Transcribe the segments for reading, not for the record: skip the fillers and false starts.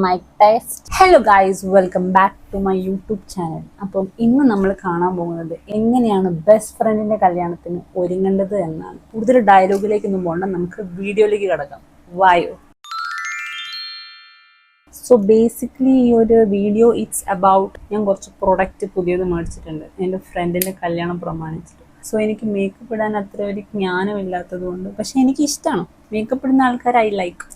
Mic test. Hello guys, welcome back to my YouTube channel. അപ്പം ഇന്ന് നമ്മൾ കാണാൻ പോകുന്നത് എങ്ങനെയാണ് ബെസ്റ്റ് ഫ്രണ്ടിന്റെ കല്യാണത്തിന് ഒരുങ്ങേണ്ടത് എന്നാണ്. കൂടുതൽ ഡയലോഗിലേക്കൊന്നും പോകണ്ട, നമുക്ക് വീഡിയോയിലേക്ക് കിടക്കാം. വായോ. സോ ബേസിക്കലി ഈ ഒരു വീഡിയോ ഇറ്റ്സ് അബൌട്ട്, ഞാൻ കുറച്ച് പ്രൊഡക്റ്റ് പുതിയത് മേടിച്ചിട്ടുണ്ട് എൻ്റെ ഫ്രണ്ടിൻ്റെ കല്യാണം പ്രമാണിച്ചിട്ട്. സോ എനിക്ക് മേക്കപ്പ് ഇടാൻ അത്ര ഒരു ജ്ഞാനമില്ലാത്തത് കൊണ്ട്, പക്ഷെ എനിക്ക് ഇഷ്ടമാണ് മേക്കപ്പ് ഇടുന്ന ആൾക്കാർ.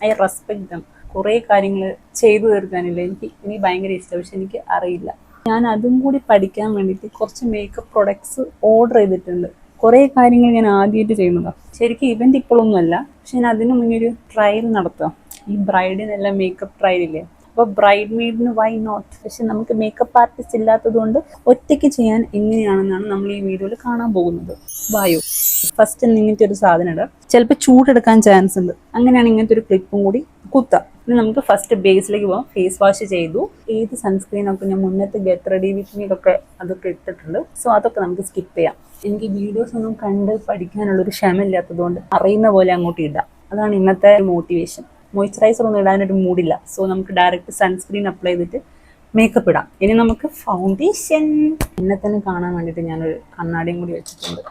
I respect dum. കുറേ കാര്യങ്ങൾ ചെയ്തു തീർക്കാനില്ല, എനിക്ക് ഭയങ്കര ഇഷ്ടമാണ്, പക്ഷെ എനിക്ക് അറിയില്ല. ഞാൻ അതും കൂടി പഠിക്കാൻ വേണ്ടിയിട്ട് കുറച്ച് മേക്കപ്പ് പ്രൊഡക്ട്സ് ഓർഡർ ചെയ്തിട്ടുണ്ട്. കുറേ കാര്യങ്ങൾ ഞാൻ ആദ്യമായിട്ട് ചെയ്യുന്നതാണ്. ശരിക്കും ഇവന്റ് ഇപ്പോഴൊന്നുമല്ല, പക്ഷെ ഞാൻ അതിനു മുന്നേ ഒരു ട്രയൽ നടത്താം. ഈ ബ്രൈഡിനെല്ലാം മേക്കപ്പ് ട്രയൽ ഇല്ലേ, അപ്പോൾ ബ്രൈഡ് മെയ്ഡിന് വൈ നോട്ട്. പക്ഷെ നമുക്ക് മേക്കപ്പ് ആർട്ടിസ്റ്റ് ഇല്ലാത്തത് കൊണ്ട് ഒറ്റയ്ക്ക് ചെയ്യാൻ എങ്ങനെയാണെന്നാണ് നമ്മൾ ഈ വീഡിയോയിൽ കാണാൻ പോകുന്നത്. വായു. ഫസ്റ്റ് ഇങ്ങനത്തെ ഒരു സാധനം ഇടാം, ചിലപ്പോൾ ചൂടെടുക്കാൻ ചാൻസ് ഉണ്ട്. അങ്ങനെയാണ് ഇങ്ങനത്തെ ഒരു ക്ലിപ്പും കൂടി കുത്താം. ഇനി നമുക്ക് ഫസ്റ്റ് ബേസിലേക്ക് പോകാം. ഫേസ് വാഷ് ചെയ്തു. ഏത് സൺസ്ക്രീനൊക്കെ ഞാൻ മുന്നത്തെ ഗെറ്റ് റെഡി വിത്ത് മീതൊക്കെ അതൊക്കെ ഇട്ടിട്ടുണ്ട്. സോ അതൊക്കെ നമുക്ക് സ്കിപ്പ് ചെയ്യാം. എനിക്ക് വീഡിയോസ് ഒന്നും കണ്ട് പഠിക്കാനുള്ളൊരു ക്ഷമയില്ലാത്തത് കൊണ്ട് അറിയുന്ന പോലെ അങ്ങോട്ട് ഇടാം. അതാണ് ഇന്നത്തെ മോട്ടിവേഷൻ. മോയ്സ്ചറൈസർ ഒന്നും ഇടാനൊരു മൂഡില്ല. സോ നമുക്ക് ഡയറക്റ്റ് സൺസ്ക്രീൻ അപ്ലൈ ചെയ്തിട്ട് മേക്കപ്പ് ഇടാം. ഇനി നമുക്ക് ഫൗണ്ടേഷൻ. എന്നെ തന്നെ കാണാൻ വേണ്ടിയിട്ട് ഞാനൊരു കണ്ണാടിയും കൂടി വെച്ചിട്ടുണ്ട്.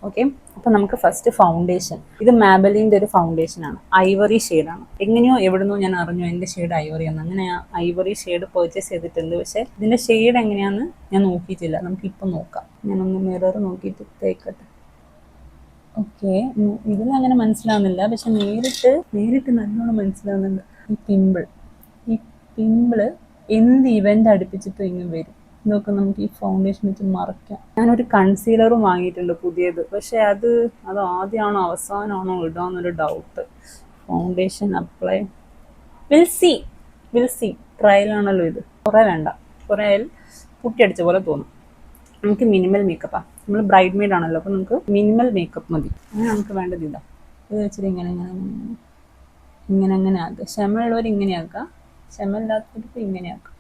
ഓക്കെ, അപ്പം നമുക്ക് ഫസ്റ്റ് ഫൗണ്ടേഷൻ. ഇത് മാബലിൻ്റെ ഒരു ഫൗണ്ടേഷനാണ്, ഐവറി ഷെയ്ഡാണ്. എങ്ങനെയോ എവിടുന്നോ ഞാൻ അറിഞ്ഞു എൻ്റെ ഷെയ്ഡ് ഐവറി ആണ്. അങ്ങനെ ആ ഐവറി ഷെയ്ഡ് പർച്ചേസ് ചെയ്തിട്ടുണ്ട്. പക്ഷേ ഇതിൻ്റെ ഷെയ്ഡ് എങ്ങനെയാണെന്ന് ഞാൻ നോക്കിയിട്ടില്ല. നമുക്കിപ്പം നോക്കാം. ഞാനൊന്ന് മിറർ നോക്കിയിട്ട് തേക്കട്ടെ. ഓക്കെ, ഇതിലങ്ങനെ മനസ്സിലാവുന്നില്ല, പക്ഷെ നേരിട്ട് നല്ലോണം മനസ്സിലാവുന്നുണ്ട്. ഈ പിമ്പിള് എന്ത് ഇവൻ്റ് അടുപ്പിച്ചിട്ടും ഇങ്ങനെ വരും. ഇതൊക്കെ നമുക്ക് ഈ ഫൗണ്ടേഷൻ വെച്ച് മറയ്ക്കാം. ഞാനൊരു കൺസീലറും വാങ്ങിയിട്ടുണ്ട് പുതിയത്, പക്ഷെ അത് ആദ്യമാണോ അവസാനമാണോ ഇടാന്നൊരു doubt. Foundation apply, we'll see. ട്രയലാണല്ലോ ഇത്, കുറേ വേണ്ട. കുറേ ആയാൽ പുട്ടിയടിച്ച പോലെ തോന്നും. നമുക്ക് മിനിമൽ മേക്കപ്പാണ്, നമ്മൾ ബ്രൈഡ് മെയ്ഡ് ആണല്ലോ, അപ്പോൾ നമുക്ക് മിനിമൽ മേക്കപ്പ് മതി. അങ്ങനെ നമുക്ക് വേണ്ടത് ഇതാ. ഇത് വെച്ചിട്ട് ഇങ്ങനെ ആക്കുക. ക്ഷമയുള്ളവർ ഇങ്ങനെ ആക്കുക, ക്ഷമയില്ലാത്തവർക്ക് ഇങ്ങനെ ആക്കുക.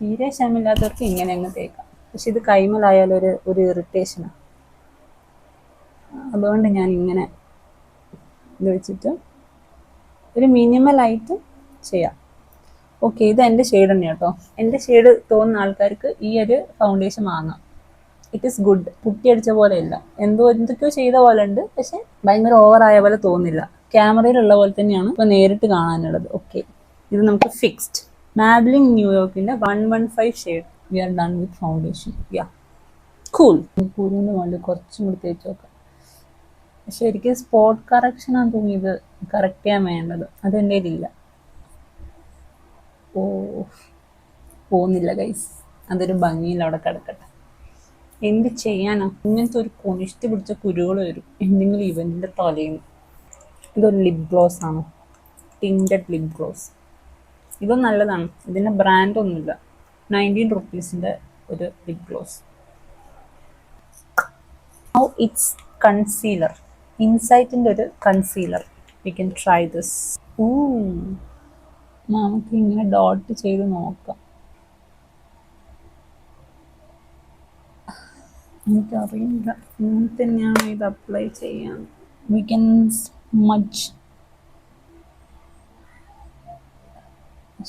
തീരെ ക്ഷമയില്ലാത്തവർക്ക് ഇങ്ങനെ അങ്ങ് തേക്കാം. പക്ഷെ ഇത് കൈമലായാലും ഒരു ഇറിറ്റേഷനാണ്. അതുകൊണ്ട് ഞാൻ ഇങ്ങനെ ഇത് വെച്ചിട്ട് ഒരു മിനിമലായിട്ട് ചെയ്യാം. ഓക്കെ, ഇത് എൻ്റെ ഷെയ്ഡ് തന്നെയാണ് കേട്ടോ. എൻ്റെ ഷെയ്ഡ് തോന്നുന്ന ആൾക്കാർക്ക് ഈ ഒരു ഫൗണ്ടേഷൻ വാങ്ങാം. It is good. പുട്ടിയടിച്ച പോലെയല്ല, എന്തൊക്കെയോ ചെയ്ത പോലെ ഉണ്ട്, പക്ഷെ ഭയങ്കര ഓവറായ പോലെ തോന്നില്ല. ക്യാമറയിലുള്ള പോലെ തന്നെയാണ് ഇപ്പോൾ നേരിട്ട് കാണാനുള്ളത്. ഓക്കെ, ഇത് നമുക്ക് ഫിക്സ്ഡ്. മാബ്ലിൻ ന്യൂയോർക്കിൻ്റെ 115 shade. We are done with foundation. Cool. കൂളിന് വേണ്ടി കുറച്ചും കൂടി തേച്ച് നോക്കാം. പക്ഷെ എനിക്ക് സ്പോട്ട് കറക്ഷനാണ് തോന്നിയത് കറക്റ്റ് ചെയ്യാൻ വേണ്ടത്. അതെൻ്റെ കയ്യിലില്ല. പോകുന്നില്ല ഗൈസ്, അതൊരു ഭംഗിയിൽ അവിടെ കിടക്കട്ടെ. എന്ത് ചെയ്യാനാ, ഇങ്ങനത്തെ ഒരു കൊണിഷ്ടി പിടിച്ച കുരുകൾ വരും എന്തെങ്കിലും ഇവന്റിന്റെ തലേന്ന്. ഇതൊരു ലിപ് ഗ്ലോസ് ആണ്, ടിൻറ്റഡ് ലിപ് ഗ്ലോസ്. ഇതും നല്ലതാണ്, ഇതിൻ്റെ ബ്രാൻഡൊന്നുമില്ല. 19 റുപ്പീസിൻ്റെ ഒരു lip gloss. Now it's concealer. ഇൻസൈറ്റിൻ്റെ ഒരു concealer. We can try this. നമുക്ക് ഇങ്ങനെ ഡോട്ട് ചെയ്ത് നോക്കാം. എനിക്കറിയില്ല ഇങ്ങനെ തന്നെയാണ് ഇത് അപ്ലൈ ചെയ്യാൻ. We can smudge.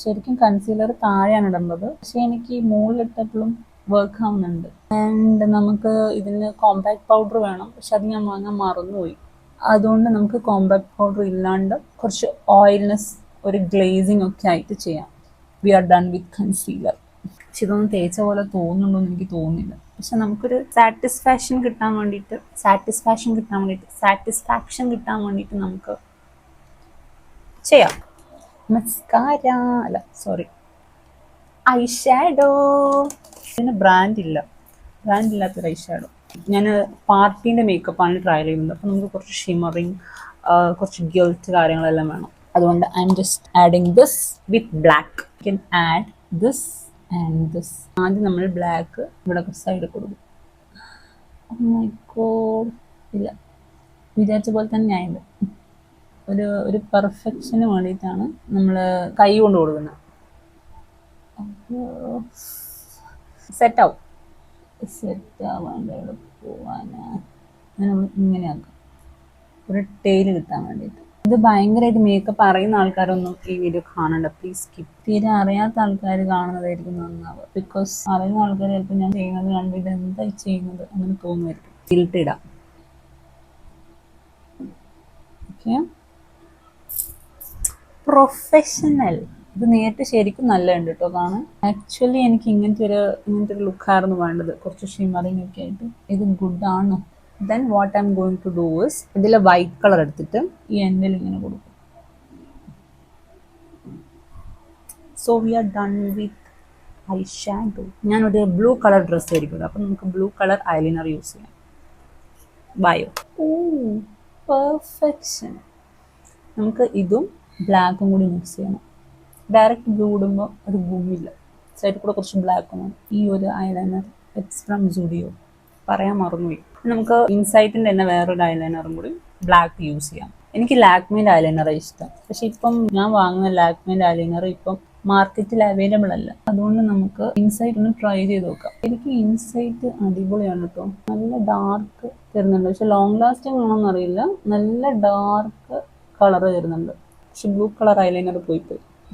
ശരിക്കും കൺസീലർ താഴെയാണ് ഇടേണ്ടത്, പക്ഷെ എനിക്ക് ഈ മുകളിലിട്ടപ്പോഴും വർക്ക് ആവുന്നുണ്ട്. ആൻഡ് നമുക്ക് ഇതിന് കോമ്പാക്ട് പൗഡർ വേണം, പക്ഷെ അത് ഞാൻ വാങ്ങാൻ മറന്നുപോയി. അതുകൊണ്ട് നമുക്ക് കോമ്പാക്ട് പൗഡർ ഇല്ലാണ്ട് കുറച്ച് ഓയിൽനെസ്, ഒരു ഗ്ലേസിങ് ഒക്കെ ആയിട്ട് ചെയ്യാം. We are done with concealer. പക്ഷെ ഇതൊന്നും തേച്ച പോലെ തോന്നുന്നുണ്ടോ എന്ന് എനിക്ക് തോന്നുന്നില്ല. പക്ഷെ നമുക്കൊരു സാറ്റിസ്ഫാക്ഷൻ കിട്ടാൻ വേണ്ടിയിട്ട് നമുക്ക് ചെയ്യാം. മസ്കാര അല്ല, സോറി, ഐ ഷാഡോ. ഇതിന് ബ്രാൻഡില്ലാത്തൊരു ഐ ഷാഡോ. ഞാൻ പാർട്ടീൻ്റെ മേക്കപ്പാണ് ട്രയൽ ചെയ്യുന്നത്. അപ്പോൾ നമുക്ക് കുറച്ച് ഷിമറിങ്, കുറച്ച് ഗിൽറ്റ് കാര്യങ്ങളെല്ലാം വേണം. അതുകൊണ്ട് I am just adding this with black. You can add this and this. ആദ്യം നമ്മൾ ബ്ലാക്ക് ഇവിടെ സൈഡിൽ കൊടുക്കും. ഇല്ല, വിചാരിച്ച പോലെ തന്നെ ആയത്. ഒരു പെർഫെക്ഷന് വേണ്ടിയിട്ടാണ് നമ്മൾ കൈ കൊണ്ട് കൊടുക്കുന്നത്. സെറ്റാവും. സെറ്റാവാണ്ട് പോവാനാ നമ്മൾ ഇങ്ങനെ ആക്കാം, ഒരു ടെയിൽ കിട്ടാൻ വേണ്ടിയിട്ട്. ഇത് ഭയങ്കരമായിട്ട് മേക്കപ്പ് അറിയുന്ന ആൾക്കാരൊന്നും ഈ വീഡിയോ കാണണ്ട, പ്ലീസ് സ്കിപ്പ്. തീരെ അറിയാത്ത ആൾക്കാർ കാണുന്നതായിരിക്കും നന്നാവുക. ബിക്കോസ് അറിയുന്ന ആൾക്കാർ ചിലപ്പോൾ ഞാൻ ചെയ്യുന്നത് കണ്ടിട്ട് എന്താ ചെയ്യുന്നത് അങ്ങനെ തോന്നുമായിരിക്കും. ഫിൽറ്റർ ഇടാം. Okay, professional. ഇത് നേരിട്ട് ശരിക്കും നല്ലതുണ്ട് കേട്ടോ കാണാൻ. ആക്ച്വലി എനിക്ക് ഇങ്ങനത്തെ ഒരു ലുക്കായിരുന്നു വേണ്ടത്, കുറച്ച് ഷിമറിങ് ഒക്കെ ആയിട്ട്. ഇത് ഗുഡ് ആണ്. Then what I am going to do is ഇതിൽ വൈറ്റ് കളർ എടുത്തിട്ട് ഈ എൻഡിൽ ഇങ്ങനെ കൊടുക്കും. So we are done with eye shadow. ഞാനൊരു ബ്ലൂ കളർ ഡ്രസ്സ് ആയിരിക്കും, അപ്പം നമുക്ക് ബ്ലൂ കളർ ഐലൈനർ യൂസ് ചെയ്യാം. ബയോ. ഓ, പെർഫെക്ഷൻ. നമുക്ക് ഇതും ബ്ലാക്കും കൂടി മിക്സ് ചെയ്യണം. ഡയറക്റ്റ് ബ്ലൂ ഇടുമ്പോൾ അത് ഭൂമിയില്ല, സൈഡിൽ കൂടെ കുറച്ച് ബ്ലാക്ക് വേണം. ഈ ഒരു ഐലൈനർ ഇറ്റ്സ് ഫ്രം സുഡിയോ, പറയാൻ മറന്നുപോയി. നമുക്ക് ഇൻസൈറ്റിൻ്റെ തന്നെ വേറൊരു ഐലൈനറും കൂടി ബ്ലാക്ക് യൂസ് ചെയ്യാം. എനിക്ക് ലാക്മേൻ്റെ ഐലൈനറാണ് ഇഷ്ടം, പക്ഷെ ഇപ്പം ഞാൻ വാങ്ങുന്ന ലാക്മേൻ്റെ ഐലൈനർ ഇപ്പം മാർക്കറ്റിൽ അവൈലബിൾ അല്ല. അതുകൊണ്ട് നമുക്ക് ഇൻസൈറ്റ് ഒന്ന് ട്രൈ ചെയ്ത് നോക്കാം. എനിക്ക് ഇൻസൈറ്റ് അടിപൊളിയാണ് കേട്ടോ, നല്ല ഡാർക്ക് തരുന്നുണ്ട്. പക്ഷെ ലോങ് ലാസ്റ്റിംഗ് ആണോന്ന് അറിയില്ല, നല്ല ഡാർക്ക് കളർ തരുന്നുണ്ട്. പക്ഷെ ബ്ലൂ കളർ ഐലൈനർ പോയി.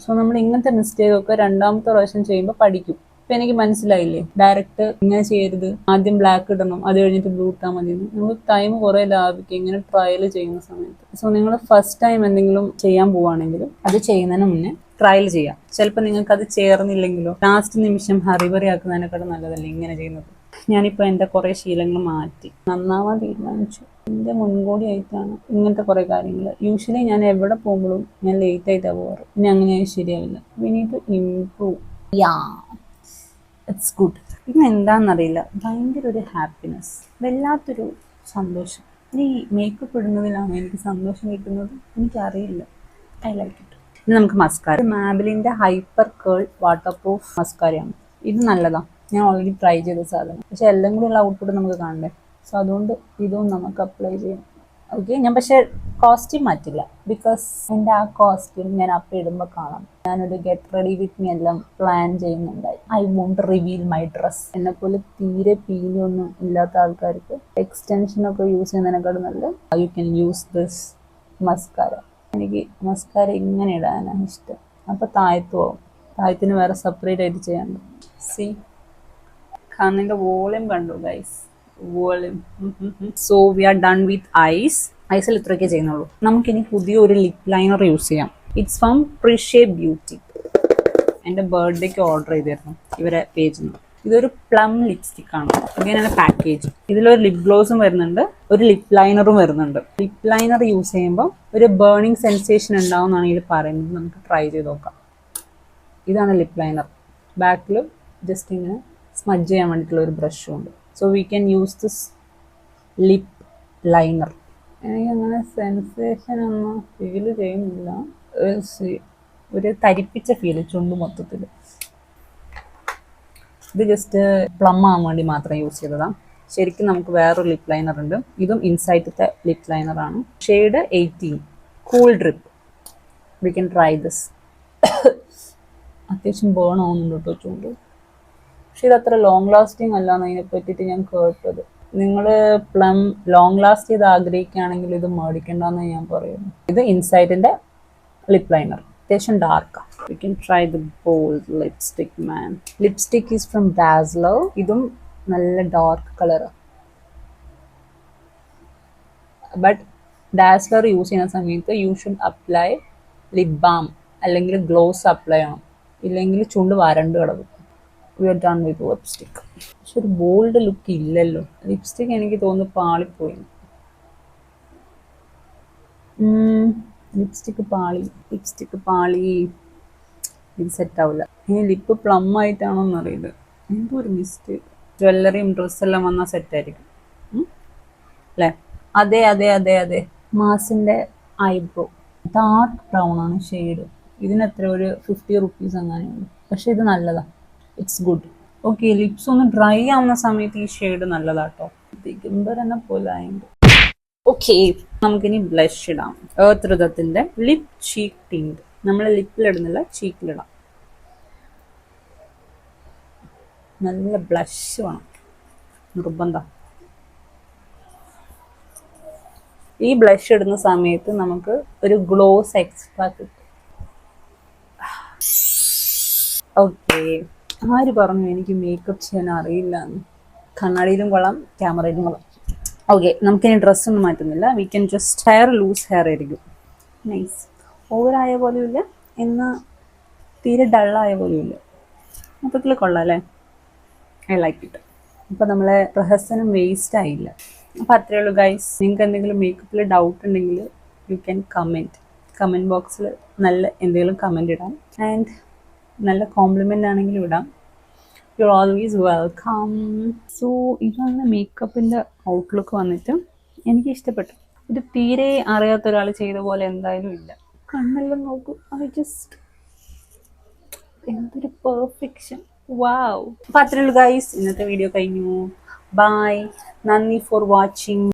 സോ നമ്മൾ ഇങ്ങനത്തെ മിസ്റ്റേക്ക് ഒക്കെ രണ്ടാമത്തെ പ്രാവശ്യം ചെയ്യുമ്പോൾ പഠിക്കും. ഇപ്പം എനിക്ക് മനസ്സിലായില്ലേ, ഡയറക്റ്റ് ഇങ്ങനെ ചെയ്യരുത്, ആദ്യം ബ്ലാക്ക് ഇടണം, അത് കഴിഞ്ഞിട്ട് ബ്ലൂ ഇട്ടാൽ മതി. നമുക്ക് ടൈം കുറേ ലാഭിക്കും ഇങ്ങനെ ട്രയൽ ചെയ്യുന്ന സമയത്ത്. സോ നിങ്ങൾ ഫസ്റ്റ് ടൈം എന്തെങ്കിലും ചെയ്യാൻ പോവുകയാണെങ്കിലും അത് ചെയ്യുന്നതിന് മുന്നേ ട്രയൽ ചെയ്യാം. ചിലപ്പോൾ നിങ്ങൾക്ക് അത് ചേർന്നില്ലെങ്കിലോ ലാസ്റ്റ് നിമിഷം ഹറിബറി ആക്കുന്നതിനെക്കാളും നല്ലതല്ലേ ഇങ്ങനെ ചെയ്യുന്നത്. ഞാനിപ്പോൾ എൻ്റെ കുറേ ശീലങ്ങൾ മാറ്റി നന്നാവാൻ തീരുമാനിച്ചു. എൻ്റെ മുൻകൂടി ആയിട്ടാണ് ഇങ്ങനത്തെ കുറേ കാര്യങ്ങൾ. യൂഷ്വലി ഞാൻ എവിടെ പോകുമ്പോഴും ഞാൻ ലേറ്റ് ആയിട്ടാണ് പോകാറ്. ഇനി അങ്ങനെ ശരിയാവില്ല. We need to improve. Yeah, it's good. ഇന്ന് എന്താണെന്നറിയില്ല, ഭയങ്കര ഒരു ഹാപ്പിനെസ്, വല്ലാത്തൊരു സന്തോഷം. ഇനി മേക്കപ്പ് ഇടുന്നതിലാണ് എനിക്ക് സന്തോഷം കിട്ടുന്നത്, എനിക്കറിയില്ല. I like it. ഇനി നമുക്ക് മസ്കാര. മാബിലിൻ്റെ ഹൈപ്പർ കേൾ വാട്ടർ പ്രൂഫ് മസ്കാരയാണ്. ഇത് നല്ലതാണ്, ഞാൻ ഓൾറെഡി ട്രൈ ചെയ്ത സാധനം. പക്ഷെ എല്ലാം കൂടിയുള്ള ഔട്ട്പുട്ട് നമുക്ക് കാണണ്ടേ. സോ അതുകൊണ്ട് ഇതും നമുക്ക് അപ്ലൈ ചെയ്യാം. ഓക്കെ, ഞാൻ പക്ഷേ കോസ്റ്റ്യൂം മാറ്റില്ല, ബിക്കോസ് എൻ്റെ ആ കോസ്റ്റ്യൂം ഞാൻ അപ്പം ഇടുമ്പോൾ കാണാം. ഞാനൊരു ഗെറ്റ് റെഡി വിത്ത് മീ എല്ലാം പ്ലാൻ ചെയ്യുന്നുണ്ടായി. I won't reveal my dress. എന്നെപ്പോലെ തീരെ പീലിയൊന്നും ഇല്ലാത്ത ആൾക്കാർക്ക് എക്സ്റ്റൻഷനൊക്കെ യൂസ് ചെയ്യുന്നതിനേക്കാളും നല്ല you can use this mascara. എനിക്ക് മസ്കാര ഇങ്ങനെ ഇടാനാണ് ഇഷ്ടം. അപ്പോൾ താഴത്ത് പോകും, താഴത്തിന് വേറെ സെപ്പറേറ്റ് ആയിട്ട് ചെയ്യാണ്ട്. സി, കണ്ണിൻ്റെ വോളിയം കണ്ടു guys, volume. So we are done with eyes. ഐസിൽ ഇത്രയൊക്കെ ചെയ്യുന്നുള്ളൂ. നമുക്കിനി പുതിയൊരു ലിപ് ലൈനർ യൂസ് ചെയ്യാം. It's from Praush beauty. എൻ്റെ ബർത്ത്ഡേക്ക് ഓർഡർ ചെയ്തിരുന്നു ഇവരെ പേജിൽ നിന്ന്. ഇതൊരു പ്ലം ലിപ്സ്റ്റിക് ആണ്. ഇങ്ങനെയാണ് പാക്കേജ്. ഇതിലൊരു ലിപ് ഗ്ലോസും വരുന്നുണ്ട്, ഒരു ലിപ് ലൈനറും വരുന്നുണ്ട്. ലിപ് ലൈനർ യൂസ് ചെയ്യുമ്പോൾ ഒരു ബേണിംഗ് സെൻസേഷൻ ഉണ്ടാവും എന്നാണ് ഇതിൽ പറയുന്നത്. നമുക്ക് ട്രൈ ചെയ്ത് നോക്കാം. ഇതാണ് ലിപ് ലൈനർ. ബാക്കിൽ ജസ്റ്റ് ഇങ്ങനെ സ്മഡ്ജ് ചെയ്യാൻ വേണ്ടിയിട്ടുള്ള ഒരു ബ്രഷും ഉണ്ട്. So we can use this lip liner. എനിക്കങ്ങനെ സെൻസേഷൻ ഒന്നും ഫീൽ ചെയ്യുന്നില്ല, ഒരു തരിപ്പിച്ച ഫീൽ ചുണ്ട് മൊത്തത്തിൽ. ഇത് ജസ്റ്റ് പ്ലം ആവാൻ വേണ്ടി മാത്രം യൂസ് ചെയ്തതാണ്. ശരിക്കും നമുക്ക് വേറൊരു ലിപ് ലൈനർ ഉണ്ട്. ഇതും ഇൻസൈറ്റത്തെ ലിപ് ലൈനറാണ്. Shade 18, cool drip. We can try this. അത്യാവശ്യം ബേൺ ആവുന്നുണ്ട് കേട്ടോ ചുണ്ട്. പക്ഷെ ഇതത്ര ലോങ് ലാസ്റ്റിംഗ് അല്ലാന്ന് അതിനെ പറ്റിയിട്ട് ഞാൻ കേട്ടത്. നിങ്ങൾ പ്ലം ലോങ് ലാസ്റ്റ് ചെയ്ത് ആഗ്രഹിക്കുകയാണെങ്കിൽ ഇത് മേടിക്കേണ്ടെന്ന് ഞാൻ പറയുന്നു. ഇത് ഇൻസൈറ്റിൻ്റെ ലിപ് ലൈനർ, അത്യാവശ്യം ഡാർക്കാണ്. We can try the bold lipstick man. Lipstick is from Dazzler. ഇതും നല്ല ഡാർക്ക് കളറാണ്. ബട്ട് ഡാസ്ലർ യൂസ് ചെയ്യുന്ന സമയത്ത് you should apply lip balm അല്ലെങ്കിൽ ഗ്ലോസ് അപ്ലൈ ചെയ്യണം, ഇല്ലെങ്കിൽ ചുണ്ട് വരണ്ട് കിടക്കും. We are done with lipstick. പക്ഷെ ഒരു ബോൾഡ് ലുക്ക് ഇല്ലല്ലോ. ലിപ്സ്റ്റിക് എനിക്ക് തോന്നുന്നു പാളിപ്പോയി. ലിപ്സ്റ്റിക്ക് പാളി. ഇത് സെറ്റാവില്ല. ഇനി ലിപ്പ് പ്ലം ആയിട്ടാണോ എന്നറിയില്ല, എന്തോ ഒരു മിസ്റ്റേക്ക്. ജ്വല്ലറിയും ഡ്രസ്സെല്ലാം വന്നാൽ സെറ്റായിരിക്കും അല്ലേ? അതെ. മാസിൻ്റെ ഐബ്രോ ഡാർക്ക് ബ്രൗൺ ആണ് ഷെയ്ഡ്. ഇതിനെത്ര ഒരു 50 റുപ്പീസ് അങ്ങനെയുള്ളൂ. പക്ഷെ ഇത് നല്ലതാണ്, ഇറ്റ്സ് ഗുഡ്. ഓക്കെ, ലിപ്സ് ഒന്ന് ഡ്രൈ ആവുന്ന സമയത്ത് ഈ ഷെയ്ഡ് നല്ലതാട്ടോ. ദിഗംബരനെ പോലെ ആയിട്ട്. ഓക്കെ, നമുക്കിനി ബ്ലഷ് ഇടാം. എർത്ത് ഋതത്തിൻ്റെ ലിപ് ചീക്ക് ടിൻറ്റ്. നമ്മൾ ലിപ്പിലിടുന്നില്ല, ചീക്കിലിടാം. നല്ല ബ്ലഷ് വേണം, നിർബന്ധം. ഈ ബ്ലഷ് ഇടുന്ന സമയത്ത് നമുക്ക് ഒരു ഗ്ലോസ് എക്സ്ട്രാ കിട്ടും. ഓക്കെ, ആര് പറഞ്ഞു എനിക്ക് മേക്കപ്പ് ചെയ്യാൻ അറിയില്ല എന്ന്? കണ്ണാടിയിലും കൊള്ളാം, ക്യാമറയിലും കൊള്ളാം. ഓക്കെ, നമുക്കിനി ഡ്രസ്സൊന്നും മാറ്റുന്നില്ല. We can just hair, loose hair ആയിരിക്കും. നൈസ്. ഓവറായ പോലുമില്ല, എന്നാൽ തീരെ ഡള്ളായ പോലുമില്ല. മൊത്തത്തിൽ കൊള്ളാം അല്ലേ? I like it. അപ്പോൾ നമ്മളെ പ്രഹസനം വേസ്റ്റ് ആയില്ല. അപ്പോൾ അത്രയേ ഉള്ളൂ ഗൈസ്. നിങ്ങൾക്ക് എന്തെങ്കിലും മേക്കപ്പിൽ ഡൗട്ട് ഉണ്ടെങ്കിൽ യു ക്യാൻ കമൻറ്റ് ബോക്സിൽ നല്ല എന്തെങ്കിലും കമൻറ്റ് ഇടാം. ആൻഡ് നല്ല കോംപ്ലിമെൻ്റ് ആണെങ്കിലും ഇടാം. You are always welcome. So ഇതാണ് മേക്കപ്പിൻ്റെ ഔട്ട്ലുക്ക് വന്നിട്ട്. എനിക്ക് ഇഷ്ടപ്പെട്ടു. ഇത് തീരെ അറിയാത്ത ഒരാൾ ചെയ്ത പോലെ എന്തായാലും ഇല്ല. കണ്ണെല്ലാം നോക്കൂ, എന്തൊരു പെർഫെക്ഷൻ. വാവ്. അപ്പോൾ അത്രയേ ഉള്ളൂ ഗൈസ്, ഇന്നത്തെ വീഡിയോ കഴിഞ്ഞു. ബൈ. നന്ദി ഫോർ വാച്ചിങ്.